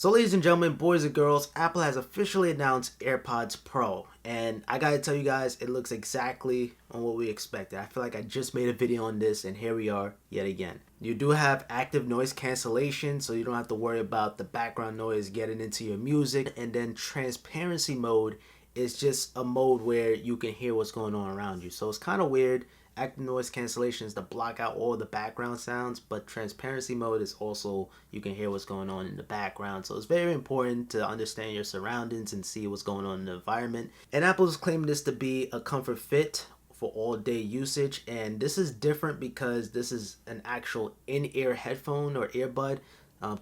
So ladies and gentlemen, boys and girls, Apple has officially announced AirPods Pro. And I gotta tell you guys, it looks exactly on what we expected. I feel like I just made a video on this and here we are yet again. You do have active noise cancellation, so you don't have to worry about the background noise getting into your music. And then transparency mode is just a mode where you can hear what's going on around you. So it's kind of weird. Active noise cancellation is to block out all the background sounds, but transparency mode is also you can hear what's going on in the background. So it's very important to understand your surroundings and see what's going on in the environment. And Apple's claiming this to be a comfort fit for all day usage, and this is different because this is an actual in-ear headphone or earbud.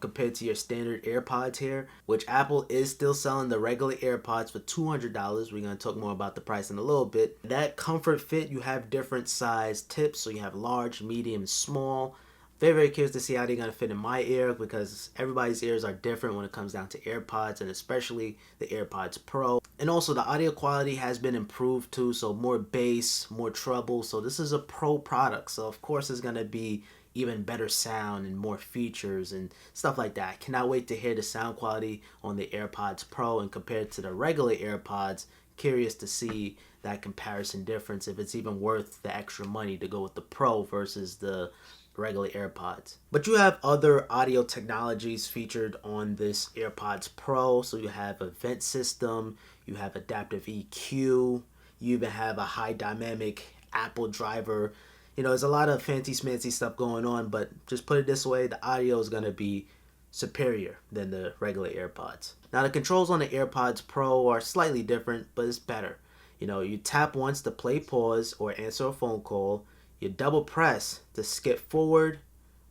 Compared to your standard AirPods here, which Apple is still selling the regular AirPods for $200. We're going to talk more about the price in a little bit. That comfort fit, you have different size tips, so you have large, medium, small. Very curious to see how they're going to fit in my ear because everybody's ears are different when it comes down to AirPods, and especially the AirPods Pro. And also the audio quality has been improved too, so more bass, more treble. So this is a Pro product, so of course it's going to be even better sound and more features and stuff like that. I cannot wait to hear the sound quality on the AirPods Pro and compared to the regular AirPods. Curious to see that comparison difference, if it's even worth the extra money to go with the Pro versus the regular AirPods. But you have other audio technologies featured on this AirPods Pro. So you have a vent system, you have adaptive EQ, you even have a high dynamic Apple driver. You know, there's a lot of fancy smancy stuff going on, but just put it this way, the audio is going to be superior than the regular AirPods. Now, the controls on the AirPods Pro are slightly different, but it's better. You know, you tap once to play pause or answer a phone call, you double press to skip forward,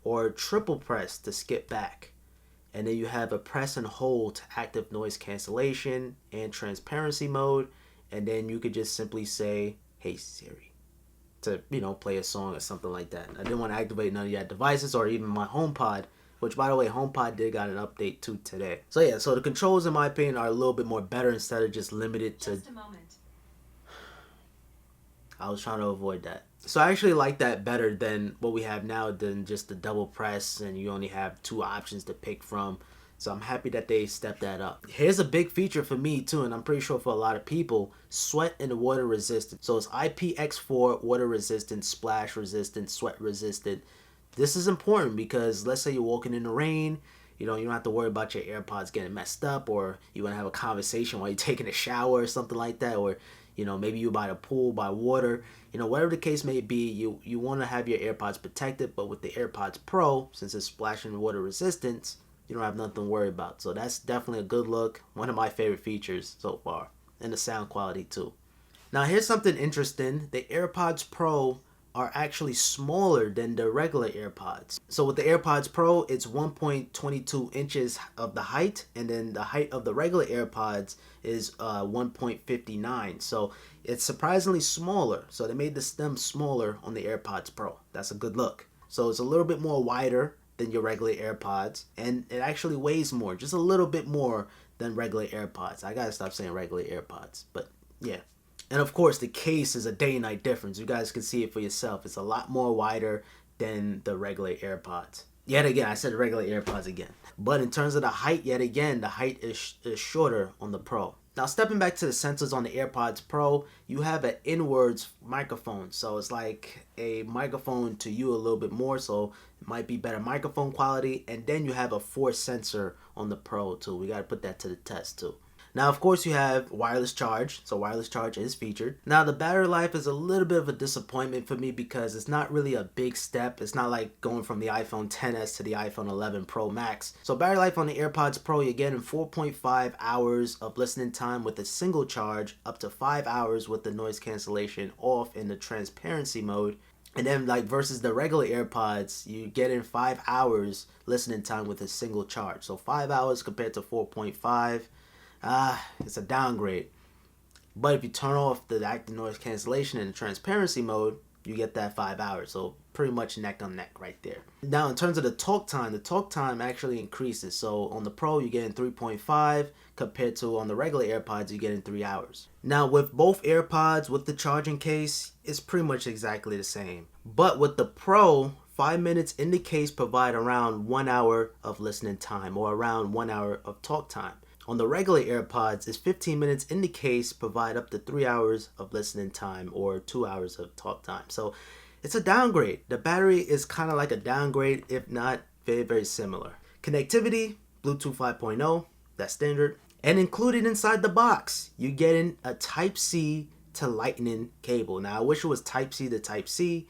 or triple press to skip back. And then you have a press and hold to active noise cancellation and transparency mode, and then you could just simply say, "Hey Siri," to, you know, play a song or something like that. I didn't want to activate none of your devices or even my HomePod, which, by the way, HomePod did got an update too today. So yeah, so the controls in my opinion are a little bit more better instead of just limited to... Just a moment. I was trying to avoid that. So I actually like that better than what we have now, than just the double press and you only have two options to pick from. So I'm happy that they stepped that up. Here's a big feature for me too, and I'm pretty sure for a lot of people, sweat and water resistant. So it's IPX4, water resistant, splash resistant, sweat resistant. This is important because let's say you're walking in the rain, you know, you don't have to worry about your AirPods getting messed up, or you want to have a conversation while you're taking a shower or something like that, or, you know, maybe you by the pool, by water, you know, whatever the case may be, you want to have your AirPods protected. But with the AirPods Pro, since it's splash and water resistance, you don't have nothing to worry about. So that's definitely a good look. One of my favorite features so far. And the sound quality too. Now here's something interesting. The AirPods Pro are actually smaller than the regular AirPods. So with the AirPods Pro, it's 1.22 inches of the height. And then the height of the regular AirPods is 1.59. So it's surprisingly smaller. So they made the stem smaller on the AirPods Pro. That's a good look. So it's a little bit more wider than your regular AirPods, and it actually weighs more, just a little bit more than regular AirPods. I gotta stop saying regular AirPods, but yeah. And of course, the case is a day and night difference. You guys can see it for yourself. It's a lot more wider than the regular AirPods. Yet again, I said regular AirPods again. But in terms of the height, yet again, the height is shorter on the Pro. Now, stepping back to the sensors on the AirPods Pro, you have an inwards microphone. So it's like a microphone to you a little bit more, so it might be better microphone quality. And then you have a force sensor on the Pro too. We got to put that to the test too. Now, of course, you have wireless charge. So wireless charge is featured. Now, the battery life is a little bit of a disappointment for me because it's not really a big step. It's not like going from the iPhone XS to the iPhone 11 Pro Max. So battery life on the AirPods Pro, you're getting 4.5 hours of listening time with a single charge, up to 5 hours with the noise cancellation off in the transparency mode. And then, like, versus the regular AirPods, you get in 5 hours listening time with a single charge. So 5 hours compared to 4.5. It's a downgrade. But if you turn off the active noise cancellation and the transparency mode, you get that 5 hours. So pretty much neck on neck right there. Now in terms of the talk time actually increases. So on the Pro, you get in 3.5 compared to on the regular AirPods, you get in 3 hours. Now with both AirPods, with the charging case, it's pretty much exactly the same. But with the Pro, 5 minutes in the case provide around 1 hour of listening time, or around 1 hour of talk time. On the regular AirPods, it's 15 minutes in the case provide up to 3 hours of listening time, or 2 hours of talk time. So it's a downgrade. The battery is kind of like a downgrade, if not very, very similar. Connectivity, Bluetooth 5.0, that's standard. And included inside the box, you're getting a Type-C to Lightning cable. Now, I wish it was Type-C to Type-C.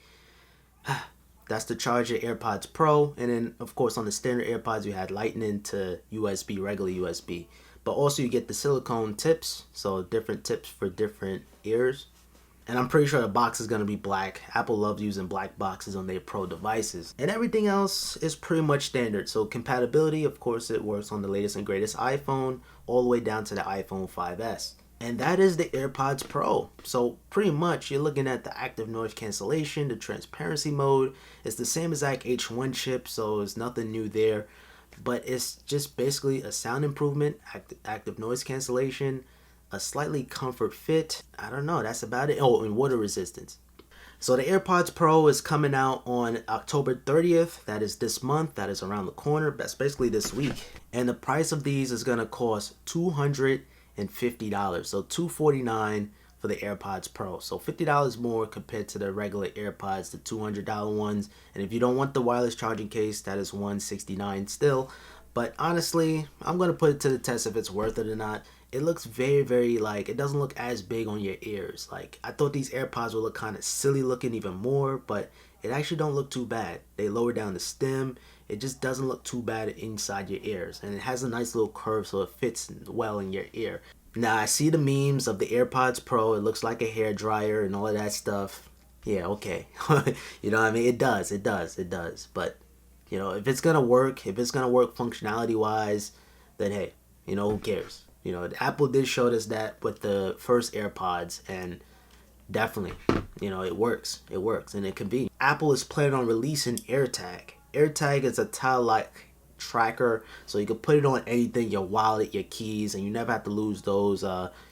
That's to charge your AirPods Pro. And then, of course, on the standard AirPods, you had Lightning to USB, regular USB. But also, you get the silicone tips, so different tips for different ears. And I'm pretty sure the box is going to be black. Apple loves using black boxes on their Pro devices. And everything else is pretty much standard. So compatibility, of course, it works on the latest and greatest iPhone, all the way down to the iPhone 5S. And that is the AirPods Pro. So pretty much you're looking at the active noise cancellation, the transparency mode. It's the same exact H1 chip, so it's nothing new there. But it's just basically a sound improvement, active noise cancellation, a slightly comfort fit. I don't know, that's about it. Oh, and water resistance. So the AirPods Pro is coming out on October 30th. That is this month. That is around the corner. That's basically this week. And the price of these is going to cost $250. So $249 for the AirPods Pro. So $50 more compared to the regular AirPods, the $200 ones. And if you don't want the wireless charging case, that is $169 still. But honestly, I'm going to put it to the test if it's worth it or not. It looks very, very, like, it doesn't look as big on your ears. Like, I thought these AirPods would look kind of silly looking even more, but it actually don't look too bad. They lower down the stem. It just doesn't look too bad inside your ears. And it has a nice little curve so it fits well in your ear. Now, I see the memes of the AirPods Pro. It looks like a hair dryer and all of that stuff. Yeah, okay. You know what I mean? It does. But, you know, if it's going to work functionality-wise, then hey, you know, who cares? You know, Apple did show us that with the first AirPods, and definitely, you know, it works, and it can be. Apple is planning on releasing AirTag. AirTag is a tile-like tracker, so you can put it on anything, your wallet, your keys, and you never have to lose those,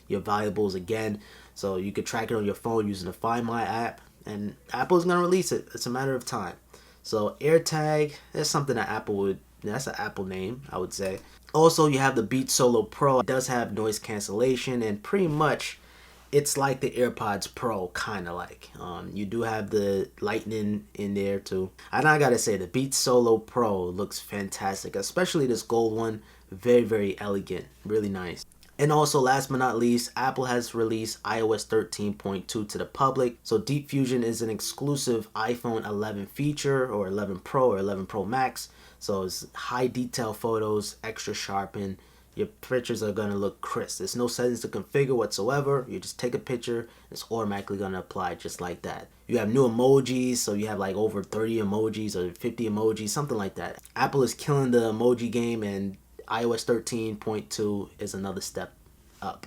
your valuables again. So you could track it on your phone using the Find My app, and Apple's going to release it. It's a matter of time. So AirTag, that's something that that's an Apple name, I would say. Also, you have the Beats Solo Pro. It does have noise cancellation, and pretty much it's like the AirPods Pro, kind of like. You do have the Lightning in there too. And I gotta say, the Beats Solo Pro looks fantastic, especially this gold one. Very, very elegant, really nice. And also, last but not least, Apple has released iOS 13.2 to the public. So Deep Fusion is an exclusive iPhone 11 feature, or 11 Pro or 11 Pro Max. So it's high detail photos, extra sharpen. Your pictures are going to look crisp. There's no settings to configure whatsoever. You just take a picture, it's automatically going to apply just like that. You have new emojis, so you have like over 30 emojis or 50 emojis, something like that. Apple is killing the emoji game, and iOS 13.2 is another step up.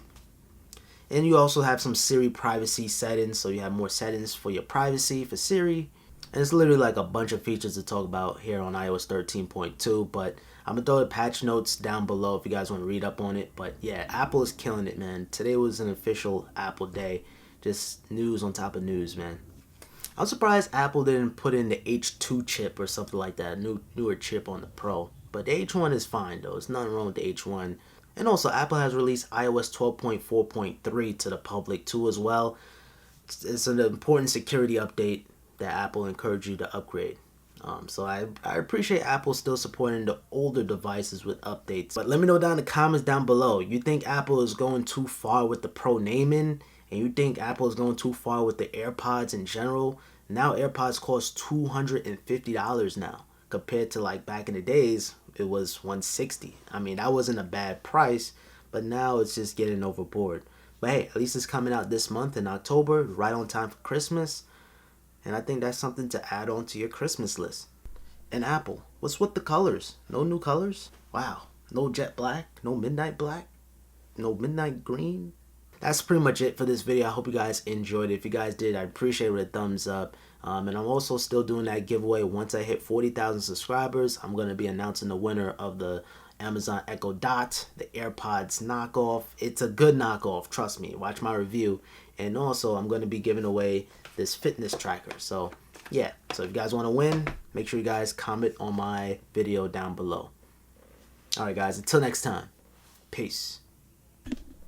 And you also have some Siri privacy settings, so you have more settings for your privacy for Siri. And it's literally like a bunch of features to talk about here on iOS 13.2, but I'm going to throw the patch notes down below if you guys want to read up on it. But yeah, Apple is killing it, man. Today was an official Apple day. Just news on top of news, man. I'm surprised Apple didn't put in the H2 chip or something like that, a newer chip on the Pro. But the H1 is fine, though. There's nothing wrong with the H1. And also, Apple has released iOS 12.4.3 to the public, too, as well. It's an important security update that Apple encouraged you to upgrade. So I appreciate Apple still supporting the older devices with updates. But let me know down in the comments down below. You think Apple is going too far with the Pro naming? And you think Apple is going too far with the AirPods in general? Now AirPods cost $250 now. Compared to like back in the days, it was $160. I mean, that wasn't a bad price. But now it's just getting overboard. But hey, at least it's coming out this month in October, right on time for Christmas. And I think that's something to add on to your Christmas list. And Apple, what's with the colors? No new colors? Wow. No jet black? No midnight black? No midnight green? That's pretty much it for this video. I hope you guys enjoyed it. If you guys did, I appreciate it with a thumbs up. And I'm also still doing that giveaway. Once I hit 40,000 subscribers, I'm going to be announcing the winner of the Amazon Echo Dot, the AirPods knockoff. It's a good knockoff, trust me. Watch my review. And also, I'm going to be giving away this fitness tracker. So yeah, so if you guys want to win, make sure you guys comment on my video down below. All right, guys, until next time, peace.